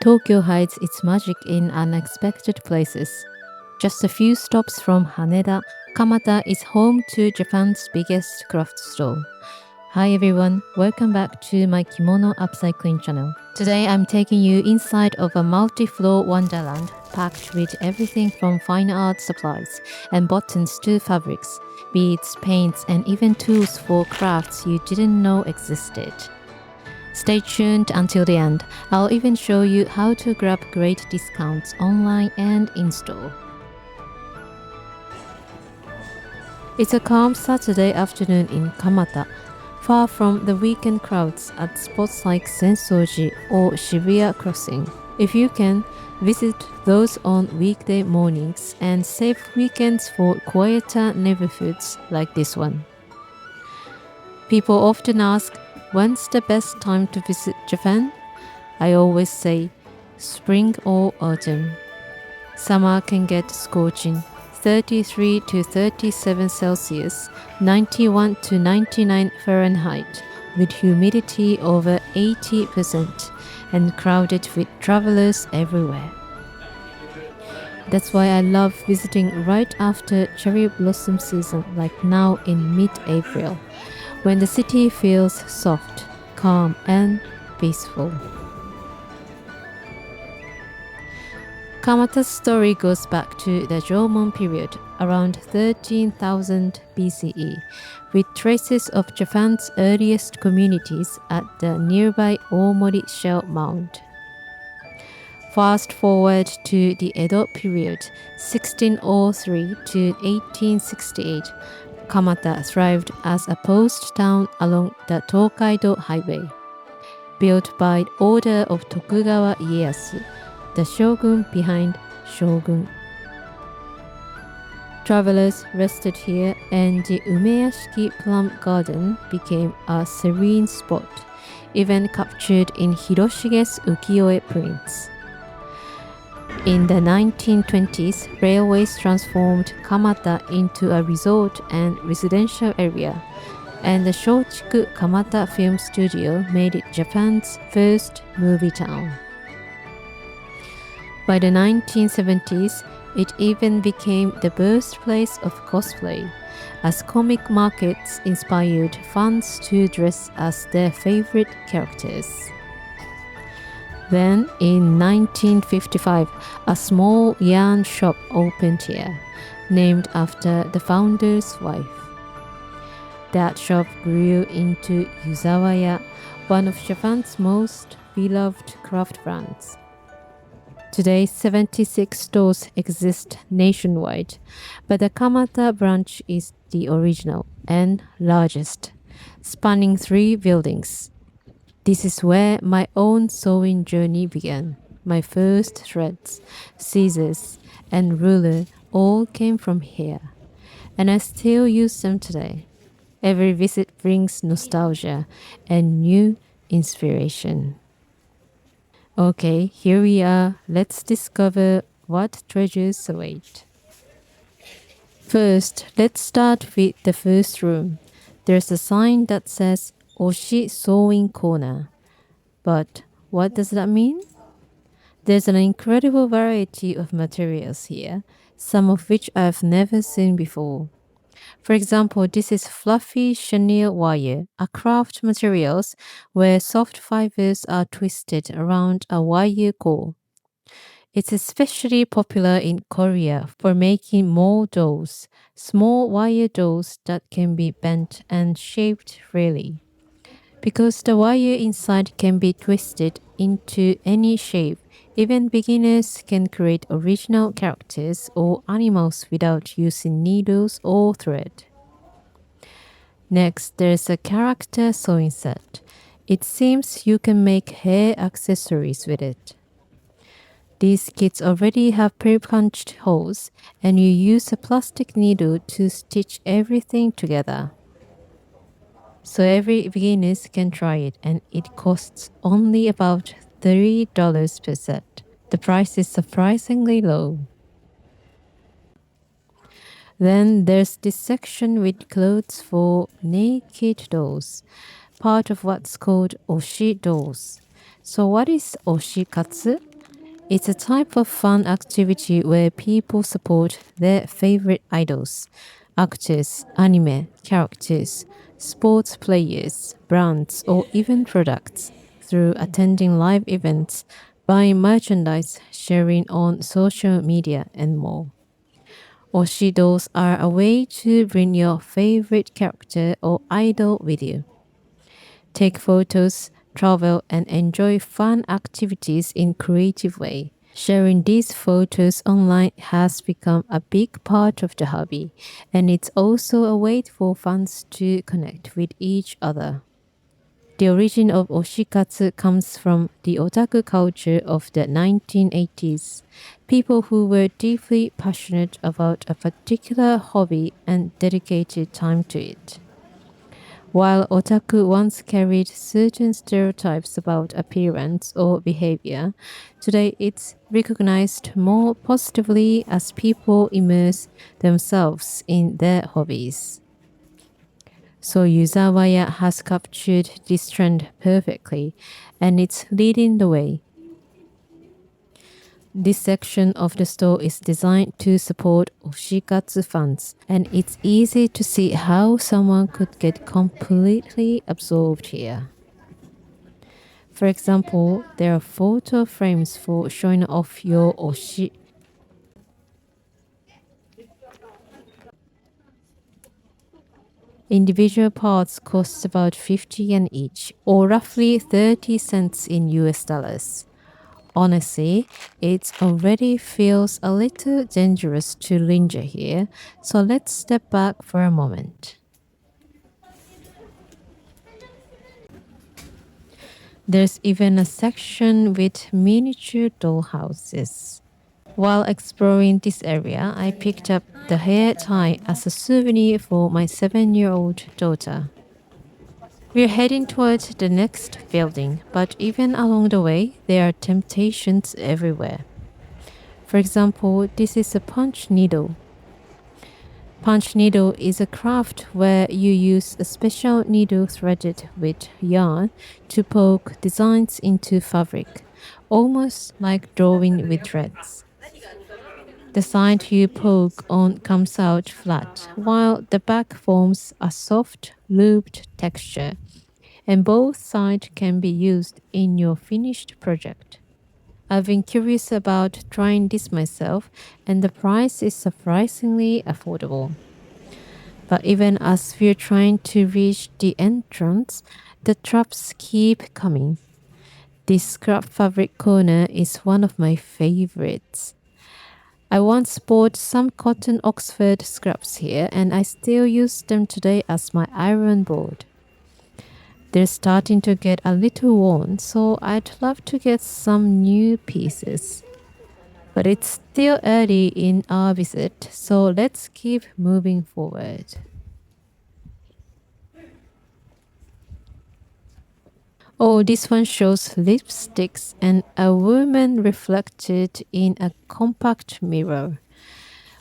Tokyo hides its magic in unexpected places. Just a few stops from Haneda, Kamata is home to Japan's biggest craft store. Hi everyone, welcome back to my Kimono upcycling channel. Today I'm taking you inside of a multi-floor wonderland packed with everything from fine art supplies and buttons to fabrics, beads, paints, and even tools for crafts you didn't know existed. Stay tuned until the end. I'll even show you how to grab great discounts online and in-store. It's a calm Saturday afternoon in Kamata, far from the weekend crowds at spots like Sensoji or Shibuya Crossing. If you can, visit those on weekday mornings and save weekends for quieter neighborhoods like this one. People often ask, when's the best time to visit Japan? I always say spring or autumn. Summer can get scorching, 33 to 37 Celsius, 91 to 99 Fahrenheit, with humidity over 80% and crowded with travelers everywhere. That's why I love visiting right after cherry blossom season, like now in mid-April, when the city feels soft, calm, and peaceful. Kamata's story goes back to the Jomon period, around 13,000 BCE, with traces of Japan's earliest communities at the nearby Omori Shell Mound. Fast forward to the Edo period, 1603 to 1868, Kamata thrived as a post town along the Tokaido Highway. Built by order of Tokugawa Ieyasu, the shogun behind Shogun. Travelers rested here and the Umeyashiki Plum Garden became a serene spot, even captured in Hiroshige's ukiyo-e prints. In the 1920s, railways transformed Kamata into a resort and residential area, and the Shochiku Kamata Film Studio made it Japan's first movie town. By the 1970s, it even became the birthplace of cosplay, as comic markets inspired fans to dress as their favorite characters. Then, in 1955, a small yarn shop opened here, named after the founder's wife. That shop grew into Yuzawaya, one of Japan's most beloved craft brands. Today, 76 stores exist nationwide, but the Kamata branch is the original and largest, spanning 3 buildings. This is where my own sewing journey began. My first threads, scissors, and ruler all came from here, and I still use them today. Every visit brings nostalgia and new inspiration. Okay, here we are. Let's discover what treasures await. First, let's start with the first room. There's a sign that says Oshi Sewing Corner. But what does that mean? There's an incredible variety of materials here, some of which I've never seen before. For example, this is fluffy chenille wire, a craft materials where soft fibers are twisted around a wire core. It's especially popular in Korea for making mo dolls, small wire dolls that can be bent and shaped freely. Because the wire inside can be twisted into any shape, even beginners can create original characters or animals without using needles or thread. Next, there's a character sewing set. It seems you can make hair accessories with it. These kits already have pre-punched holes, and you use a plastic needle to stitch everything together. So every beginner can try it, and it costs only about $3 per set. The price is surprisingly low. Then there's this section with clothes for naked dolls, part of what's called Oshi dolls. So what is Oshikatsu? It's a type of fun activity where people support their favorite idols, actors, anime characters, sports players, brands, or even products through attending live events, buying merchandise, sharing on social media, and more. Oshidos are a way to bring your favorite character or idol with you. Take photos, travel, and enjoy fun activities in creative way. Sharing these photos online has become a big part of the hobby, and it's also a way for fans to connect with each other. The origin of Oshikatsu comes from the otaku culture of the 1980s. People who were deeply passionate about a particular hobby and dedicated time to it. While otaku once carried certain stereotypes about appearance or behavior, today it's recognized more positively as people immerse themselves in their hobbies. So Yuzawaya has captured this trend perfectly and it's leading the way. This section of the store is designed to support Oshikatsu fans, and it's easy to see how someone could get completely absorbed here. For example, there are photo frames for showing off your oshi. Individual parts cost about 50 yen each, or roughly 30 cents in US dollars. Honestly, it already feels a little dangerous to linger here, so let's step back for a moment. There's even a section with miniature dollhouses. While exploring this area, I picked up the hair tie as a souvenir for my 7-year-old daughter. We're heading towards the next building, but even along the way, there are temptations everywhere. For example, this is a punch needle. Punch needle is a craft where you use a special needle threaded with yarn to poke designs into fabric, almost like drawing with threads. The side you poke on comes out flat, while the back forms a soft, looped texture, and both sides can be used in your finished project. I've been curious about trying this myself, and the price is surprisingly affordable. But even as we're trying to reach the entrance, the traps keep coming. This scrap fabric corner is one of my favorites. I once bought some cotton Oxford scraps here and I still use them today as my iron board. They're starting to get a little worn, so I'd love to get some new pieces. But it's still early in our visit, so let's keep moving forward. Oh, this one shows lipsticks and a woman reflected in a compact mirror.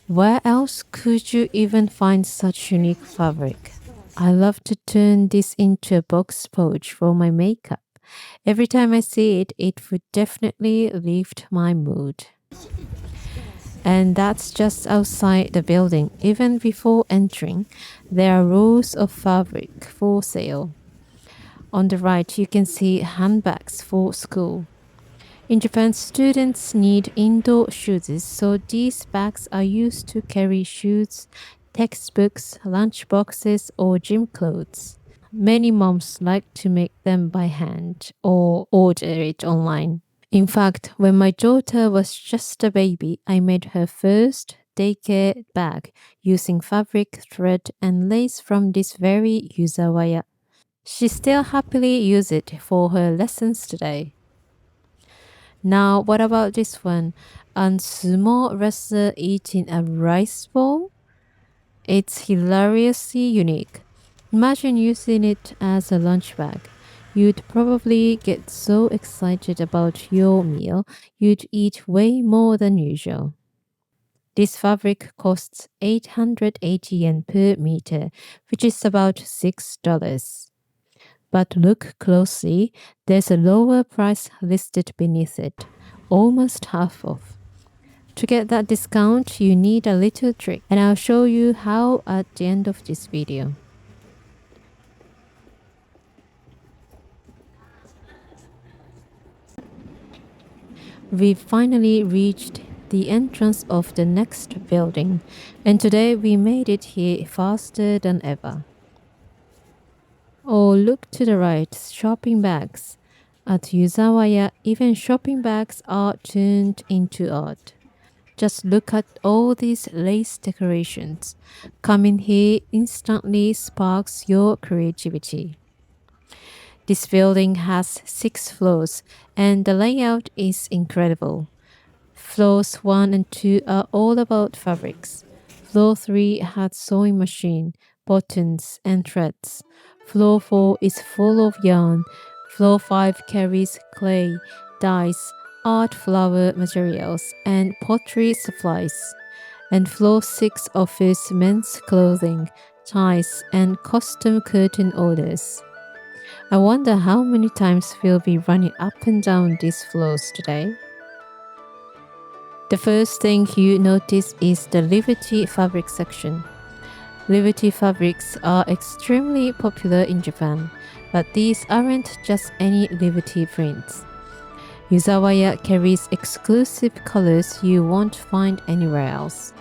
Where else could you even find such unique fabric? I love to turn this into a box pouch for my makeup. Every time I see it, it would definitely lift my mood. And that's just outside the building. Even before entering, there are rows of fabric for sale. On the right, you can see handbags for school. In Japan, students need indoor shoes, so these bags are used to carry shoes, textbooks, lunch boxes, or gym clothes. Many moms like to make them by hand or order it online. In fact, when my daughter was just a baby, I made her first daycare bag using fabric, thread, and lace from this very Yuzawaya. She still happily uses it for her lessons today. Now, what about this one? A sumo wrestler eating a rice bowl? It's hilariously unique. Imagine using it as a lunch bag. You'd probably get so excited about your meal, you'd eat way more than usual. This fabric costs 880 yen per meter, which is about $6. But look closely, there's a lower price listed beneath it. almost half off. To get that discount, you need a little trick, and I'll show you how at the end of this video. We've finally reached the entrance of the next building, and today we made it here faster than ever. Oh, look to the right, shopping bags. At Yuzawaya, even shopping bags are turned into art. Just look at all these lace decorations. Coming here instantly sparks your creativity. This building has 6 floors, and the layout is incredible. Floors 1 and 2 are all about fabrics. Floor 3 has sewing machine, buttons, and threads. Floor 4 is full of yarn. Floor 5 carries clay, dyes, art flower materials, and pottery supplies. And floor 6 offers men's clothing, ties, and custom curtain orders. I wonder how many times we'll be running up and down these floors today. The first thing you notice is the Liberty fabric section. Liberty fabrics are extremely popular in Japan, but these aren't just any Liberty prints. Yuzawaya carries exclusive colors you won't find anywhere else.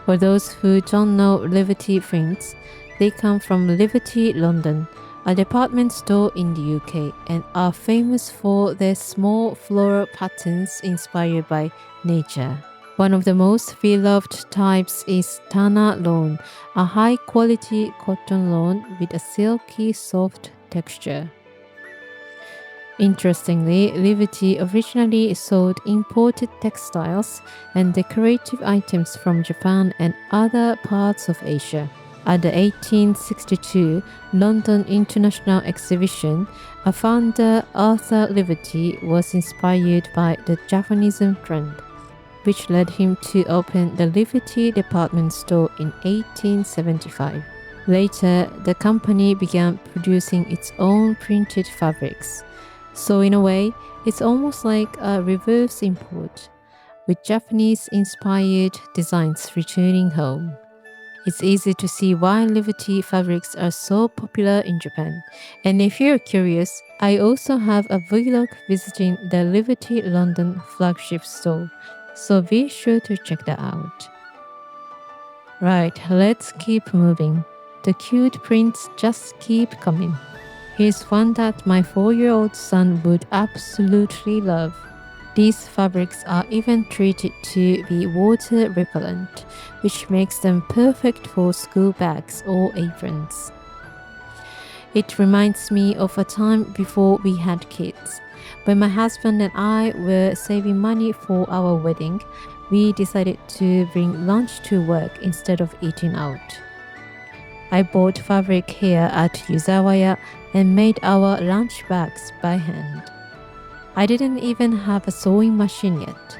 For those who don't know Liberty prints, they come from Liberty London, a department store in the UK, and are famous for their small floral patterns inspired by nature. One of the most beloved types is Tana lawn, a high-quality cotton lawn with a silky, soft texture. Interestingly, Liberty originally sold imported textiles and decorative items from Japan and other parts of Asia. At the 1862 London International Exhibition, a founder, Arthur Liberty, was inspired by the Japanism trend, which led him to open the Liberty department store in 1875. Later, the company began producing its own printed fabrics. So in a way, it's almost like a reverse import, with Japanese-inspired designs returning home. It's easy to see why Liberty fabrics are so popular in Japan. And if you're curious, I also have a vlog visiting the Liberty London flagship store, so be sure to check that out. Right, let's keep moving. The cute prints just keep coming. Here's one that my 4-year-old son would absolutely love. These fabrics are even treated to be water repellent, which makes them perfect for school bags or aprons. It reminds me of a time before we had kids. When my husband and I were saving money for our wedding, we decided to bring lunch to work instead of eating out. I bought fabric here at Yuzawaya and made our lunch bags by hand. I didn't even have a sewing machine yet.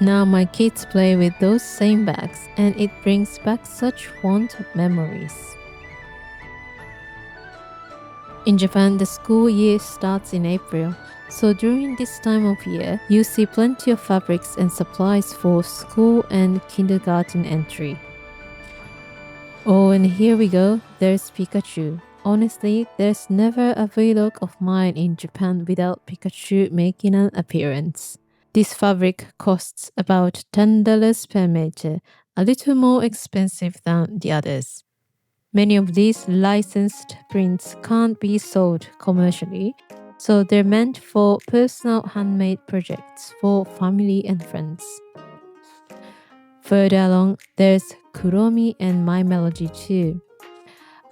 Now my kids play with those same bags, and it brings back such fond memories. In Japan, the school year starts in April, so during this time of year, you see plenty of fabrics and supplies for school and kindergarten entry. Oh, and here we go, there's Pikachu. Honestly, there's never a vlog of mine in Japan without Pikachu making an appearance. This fabric costs about $10 per meter, a little more expensive than the others. Many of these licensed prints can't be sold commercially, so they're meant for personal handmade projects for family and friends. Further along, there's Kuromi and My Melody too.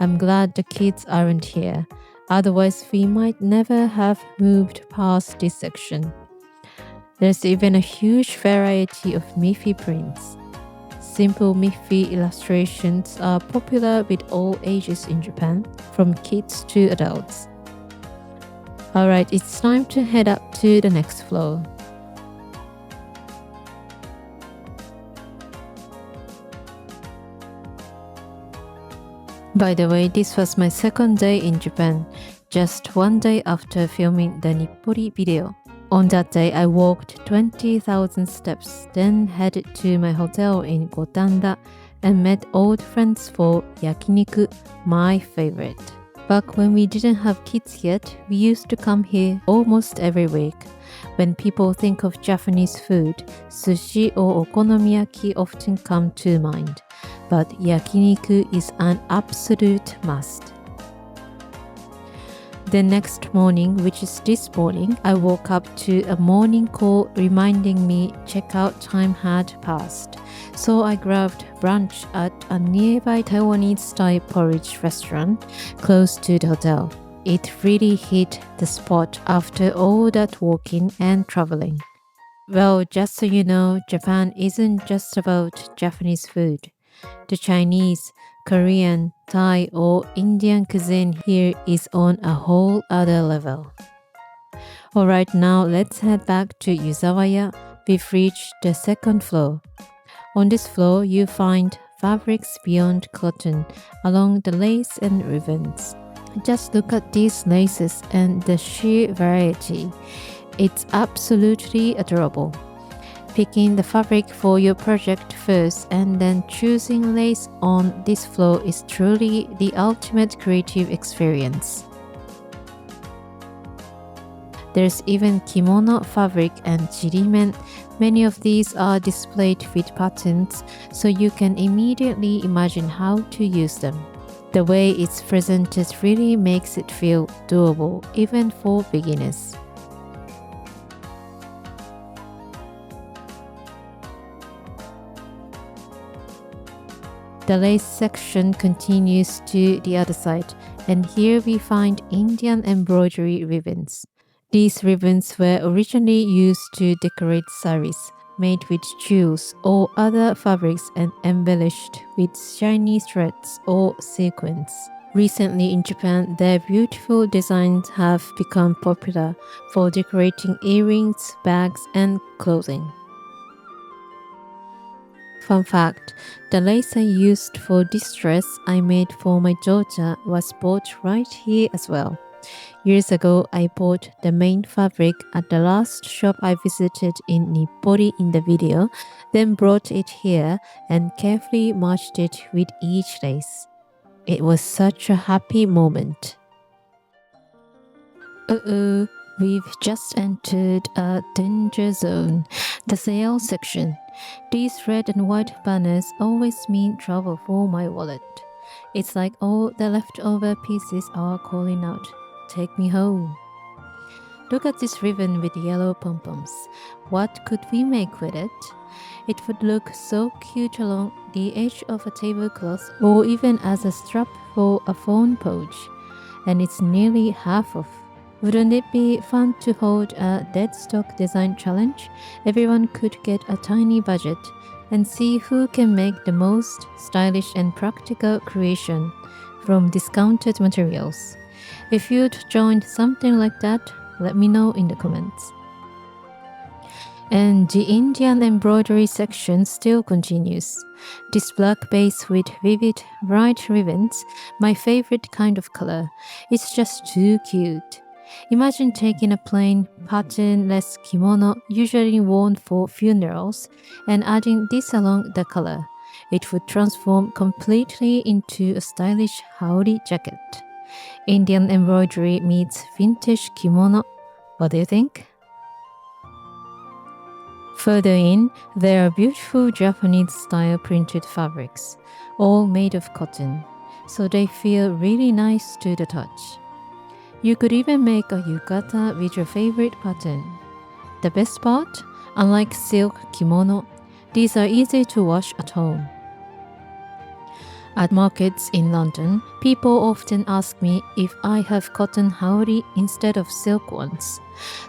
I'm glad the kids aren't here, otherwise we might never have moved past this section. There's even a huge variety of Miffy prints. Simple Miffy illustrations are popular with all ages in Japan, from kids to adults. Alright, it's time to head up to the next floor. By the way, this was my second day in Japan, just one day after filming the Nippori video. On that day, I walked 20,000 steps, then headed to my hotel in Gotanda and met old friends for yakiniku, my favorite. Back when we didn't have kids yet, we used to come here almost every week. When people think of Japanese food, sushi or okonomiyaki often come to mind, but yakiniku is an absolute must. The next morning, which is this morning, I woke up to a morning call reminding me checkout time had passed. So I grabbed brunch at a nearby Taiwanese-style porridge restaurant close to the hotel. It really hit the spot after all that walking and traveling. Well, just so you know, Japan isn't just about Japanese food. The Chinese, Korean, Thai, or Indian cuisine here is on a whole other level. Alright, now let's head back to Yuzawaya. We've reached the second floor. On this floor, you find fabrics beyond cotton, along the lace and ribbons. Just look at these laces and the sheer variety. It's absolutely adorable. Picking the fabric for your project first and then choosing lace on this floor is truly the ultimate creative experience. There's even kimono fabric and jirimen. Many of these are displayed with patterns, so you can immediately imagine how to use them. The way it's presented really makes it feel doable, even for beginners. The lace section continues to the other side, and here we find Indian embroidery ribbons. These ribbons were originally used to decorate saris, made with jewels or other fabrics and embellished with shiny threads or sequins. Recently in Japan, their beautiful designs have become popular for decorating earrings, bags, and clothing. Fun fact, the lace I used for this dress I made for my daughter was bought right here as well. Years ago, I bought the main fabric at the last shop I visited in Nippori in the video, then brought it here and carefully matched it with each lace. It was such a happy moment. We've just entered a danger zone, the sale section. These red and white banners always mean trouble for my wallet. It's like all the leftover pieces are calling out, "Take me home." Look at this ribbon with yellow pom-poms. What could we make with it? It would look so cute along the edge of a tablecloth or even as a strap for a phone pouch. And it's nearly half off. Wouldn't it be fun to hold a dead stock design challenge? Everyone could get a tiny budget and see who can make the most stylish and practical creation from discounted materials. If you'd joined something like that, let me know in the comments. And the Indian embroidery section still continues. This black base with vivid, bright ribbons, my favorite kind of color. It's just too cute. Imagine taking a plain, patternless kimono usually worn for funerals and adding this along the color. It would transform completely into a stylish haori jacket. Indian embroidery meets vintage kimono. What do you think? Further in, there are beautiful Japanese-style printed fabrics, all made of cotton, so they feel really nice to the touch. You could even make a yukata with your favorite pattern. The best part? Unlike silk kimono, these are easy to wash at home. At markets in London, people often ask me if I have cotton haori instead of silk ones.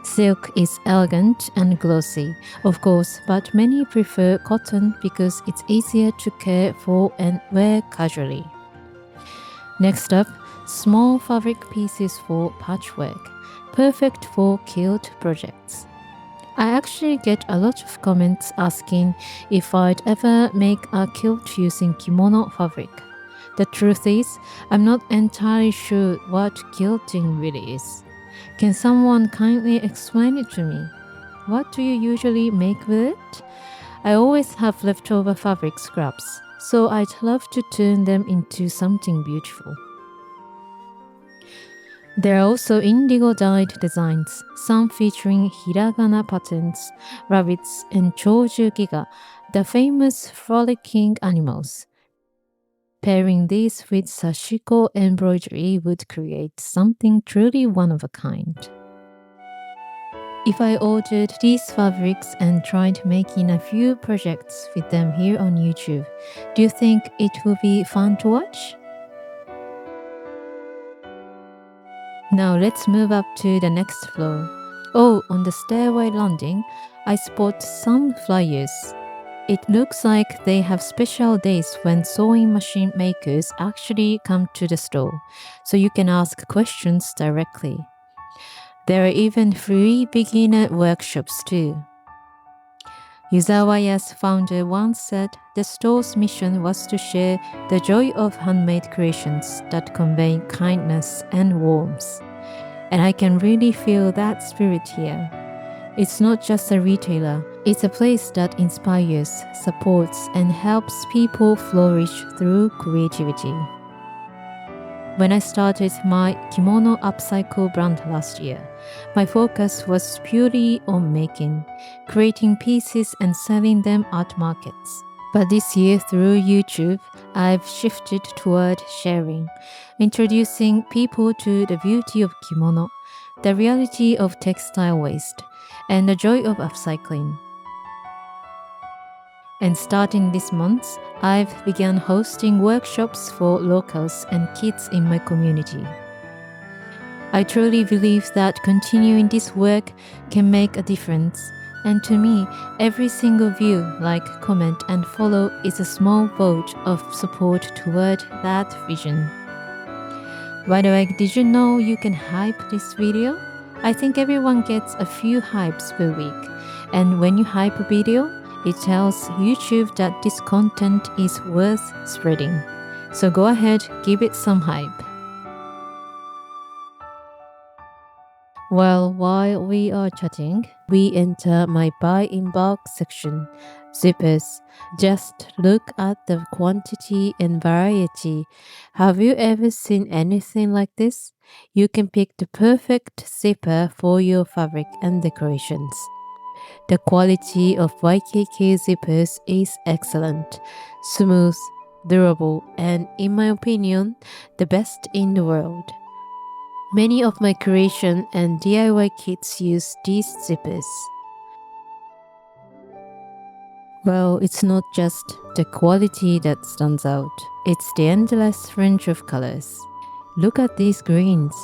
Silk is elegant and glossy, of course, but many prefer cotton because it's easier to care for and wear casually. Next up, small fabric pieces for patchwork, perfect for quilt projects. I actually get a lot of comments asking if I'd ever make a quilt using kimono fabric. The truth is, I'm not entirely sure what quilting really is. Can someone kindly explain it to me? What do you usually make with it? I always have leftover fabric scraps, so I'd love to turn them into something beautiful. There are also indigo dyed designs, some featuring hiragana patterns, rabbits, and choju giga, the famous frolicking animals. Pairing these with sashiko embroidery would create something truly one of a kind. If I ordered these fabrics and tried making a few projects with them here on YouTube, do you think it would be fun to watch? Now let's move up to the next floor. Oh, on the stairway landing, I spot some flyers. It looks like they have special days when sewing machine makers actually come to the store, so you can ask questions directly. There are even free beginner workshops too. Yuzawaya's founder once said the store's mission was to share the joy of handmade creations that convey kindness and warmth. And I can really feel that spirit here. It's not just a retailer, it's a place that inspires, supports, and helps people flourish through creativity. When I started my Kimono upcycle brand last year, my focus was purely on making, creating pieces and selling them at markets. But this year through YouTube, I've shifted toward sharing, introducing people to the beauty of kimono, the reality of textile waste, and the joy of upcycling. And starting this month, I've begun hosting workshops for locals and kids in my community. I truly believe that continuing this work can make a difference. And to me, every single view, like, comment, and follow is a small vote of support toward that vision. By the way, did you know you can hype this video? I think everyone gets a few hypes per week. And when you hype a video, it tells YouTube that this content is worth spreading. So go ahead, give it some hype. Well, while we are chatting, we enter my buy in bulk section. Zippers. Just look at the quantity and variety. Have you ever seen anything like this? You can pick the perfect zipper for your fabric and decorations. The quality of YKK zippers is excellent, smooth, durable, and in my opinion, the best in the world. Many of my creation and DIY kits use these zippers. Well, it's not just the quality that stands out, it's the endless range of colors. Look at these greens.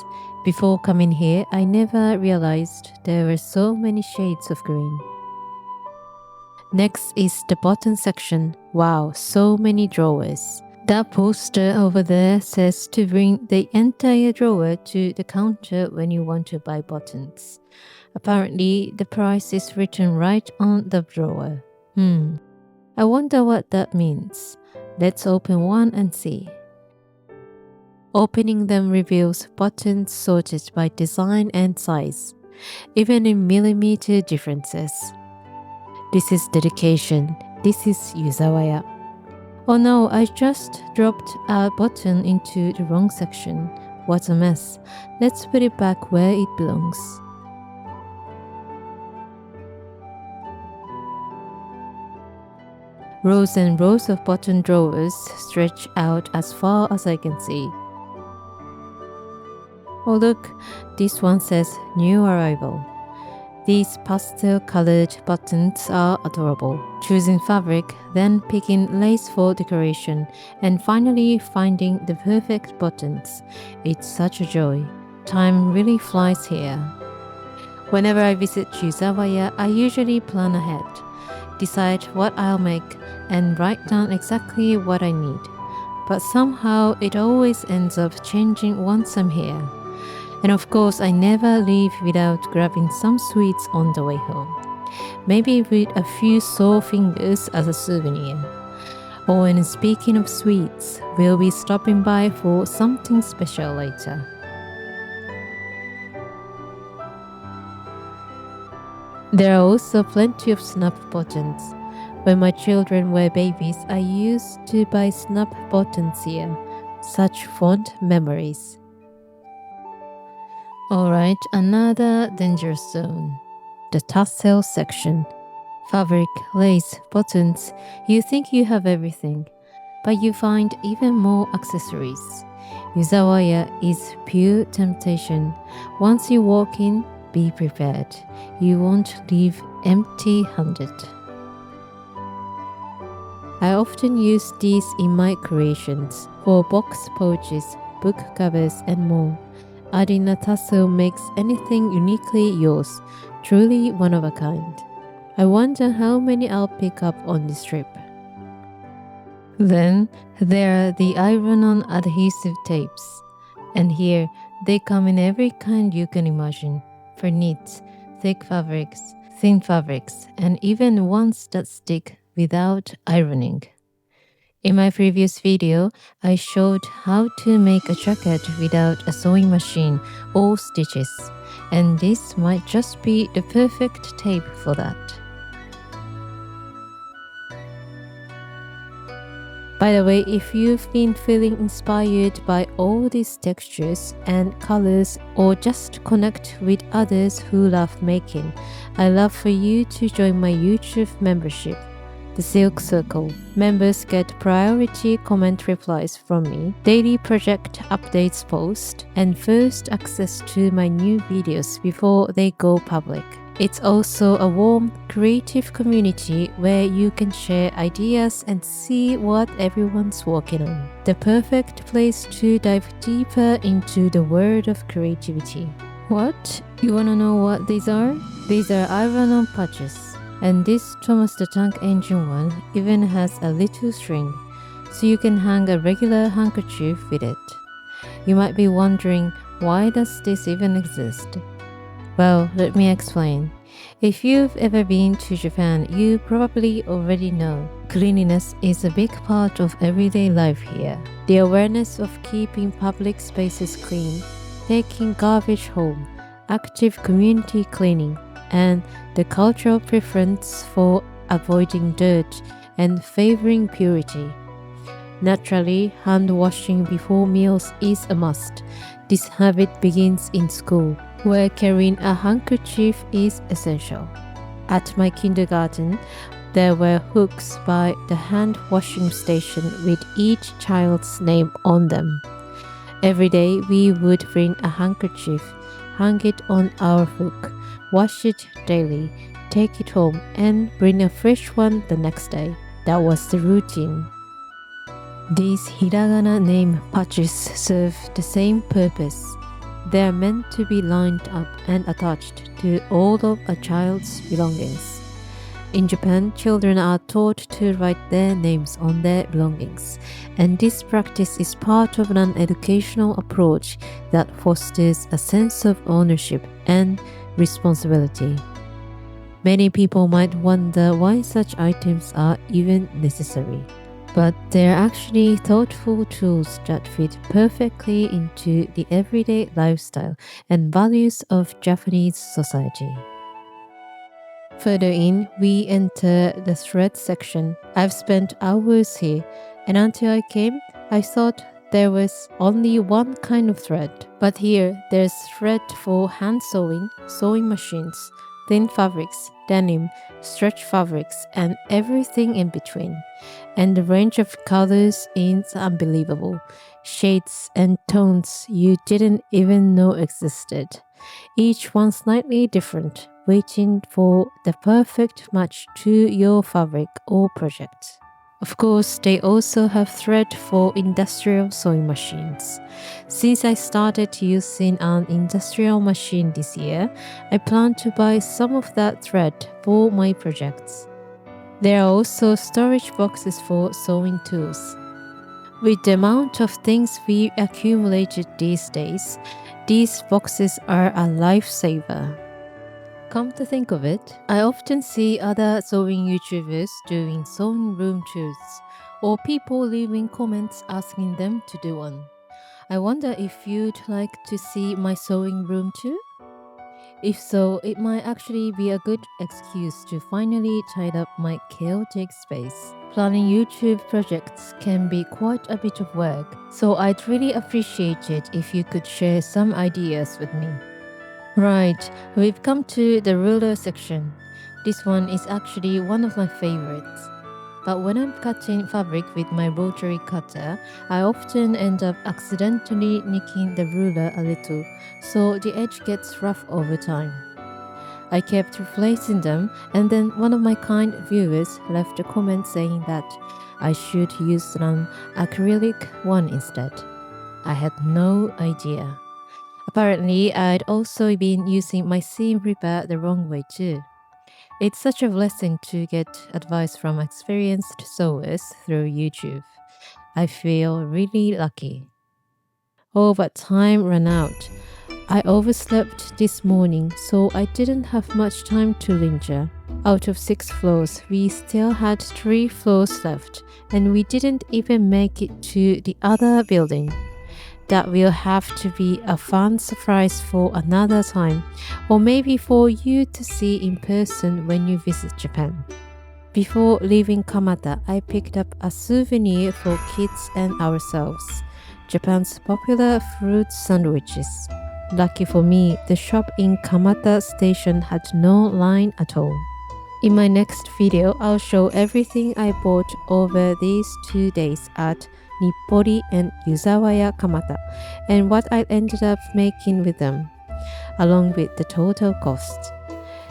Before coming here, I never realized there were so many shades of green. Next is the button section. Wow, so many drawers. That poster over there says to bring the entire drawer to the counter when you want to buy buttons. Apparently, the price is written right on the drawer. I wonder what that means. Let's open one and see. Opening them reveals buttons sorted by design and size, even in millimeter differences. This is dedication. This is Yuzawaya. Oh no, I just dropped a button into the wrong section. What a mess. Let's put it back where it belongs. Rows and rows of button drawers stretch out as far as I can see. Oh look, this one says new arrival. These pastel-colored buttons are adorable. Choosing fabric, then picking lace for decoration, and finally finding the perfect buttons. It's such a joy. Time really flies here. Whenever I visit Yuzawaya, I usually plan ahead, decide what I'll make, and write down exactly what I need. But somehow it always ends up changing once I'm here. And of course, I never leave without grabbing some sweets on the way home. Maybe with a few sore fingers as a souvenir. Oh, and speaking of sweets, we'll be stopping by for something special later. There are also plenty of snap buttons. When my children were babies, I used to buy snap buttons here. Such fond memories. Alright, another danger zone. The tassel section. Fabric, lace, buttons. You think you have everything, but you find even more accessories. Yuzawaya is pure temptation. Once you walk in, be prepared. You won't leave empty-handed. I often use these in my creations for box pouches, book covers, and more. Adding a tassel makes anything uniquely yours, truly one of a kind. I wonder how many I'll pick up on this trip. Then there are the iron-on adhesive tapes. And here they come in every kind you can imagine. For knits, thick fabrics, thin fabrics, and even ones that stick without ironing. In my previous video, I showed how to make a jacket without a sewing machine or stitches, and this might just be the perfect tape for that. By the way, if you've been feeling inspired by all these textures and colors or just connect with others who love making, I'd love for you to join my YouTube membership, the Silk Circle. Members get priority comment replies from me, daily project updates post, and first access to my new videos before they go public. It's also a warm, creative community where you can share ideas and see what everyone's working on. The perfect place to dive deeper into the world of creativity. What? You wanna know what these are? These are iron-on patches. And this Thomas the Tank Engine one even has a little string, so you can hang a regular handkerchief with it. You might be wondering, why does this even exist? Well, let me explain. If you've ever been to Japan, you probably already know cleanliness is a big part of everyday life here. The awareness of keeping public spaces clean, taking garbage home, active community cleaning, and the cultural preference for avoiding dirt and favoring purity. Naturally, hand washing before meals is a must. This habit begins in school, where carrying a handkerchief is essential. At my kindergarten, there were hooks by the hand washing station with each child's name on them. Every day we would bring a handkerchief, hang it on our hook, wash it daily, take it home, and bring a fresh one the next day. That was the routine. These hiragana name patches serve the same purpose. They are meant to be lined up and attached to all of a child's belongings. In Japan, children are taught to write their names on their belongings, and this practice is part of an educational approach that fosters a sense of ownership and responsibility. Many people might wonder why such items are even necessary. But they're actually thoughtful tools that fit perfectly into the everyday lifestyle and values of Japanese society. Further in, we enter the thread section. I've spent hours here, and until I came, I thought there was only one kind of thread. But here, there's thread for hand sewing, sewing machines, thin fabrics, denim, stretch fabrics, and everything in between. And the range of colors is unbelievable. Shades and tones you didn't even know existed. Each one slightly different, waiting for the perfect match to your fabric or project. Of course, they also have thread for industrial sewing machines. Since I started using an industrial machine this year, I plan to buy some of that thread for my projects. There are also storage boxes for sewing tools. With the amount of things we accumulated these days, these boxes are a lifesaver. Come to think of it, I often see other sewing YouTubers doing sewing room tours, or people leaving comments asking them to do one. I wonder if you'd like to see my sewing room too? If so, it might actually be a good excuse to finally tidy up my chaotic space. Planning YouTube projects can be quite a bit of work, so I'd really appreciate it if you could share some ideas with me. Right, we've come to the ruler section. This one is actually one of my favorites. But when I'm cutting fabric with my rotary cutter, I often end up accidentally nicking the ruler a little, so the edge gets rough over time. I kept replacing them, and then one of my kind viewers left a comment saying that I should use an acrylic one instead. I had no idea. Apparently, I'd also been using my seam ripper the wrong way too. It's such a blessing to get advice from experienced sewers through YouTube. I feel really lucky. Oh, but time ran out. I overslept this morning, so I didn't have much time to linger. Out of 6 floors, we still had 3 floors left, and we didn't even make it to the other building. That will have to be a fun surprise for another time, or maybe for you to see in person when you visit Japan. Before leaving Kamata, I picked up a souvenir for kids and ourselves, Japan's popular fruit sandwiches. Lucky for me, the shop in Kamata station had no line at all. In my next video, I'll show everything I bought over these 2 days at Nippori and Yuzawaya Kamata and what I ended up making with them, along with the total cost.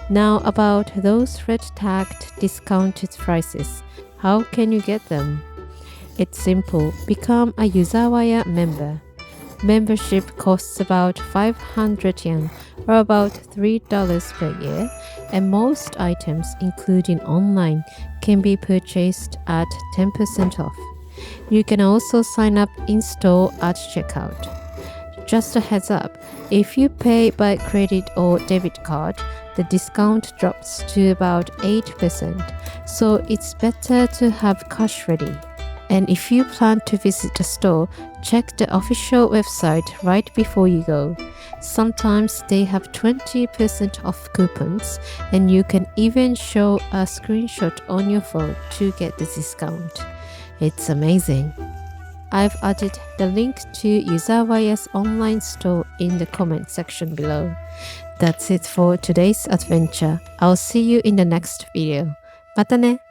Now about those red-tagged discounted prices. How can you get them? It's simple. Become a Yuzawaya member. Membership costs about 500 yen or about $3 per year, and most items, including online, can be purchased at 10% off. You can also sign up in store at checkout. Just a heads up, if you pay by credit or debit card, the discount drops to about 8%, so it's better to have cash ready. And if you plan to visit the store, check the official website right before you go. Sometimes they have 20% off coupons, and you can even show a screenshot on your phone to get the discount. It's amazing. I've added the link to Yuzawaya's online store in the comment section below. That's it for today's adventure. I'll see you in the next video. またね!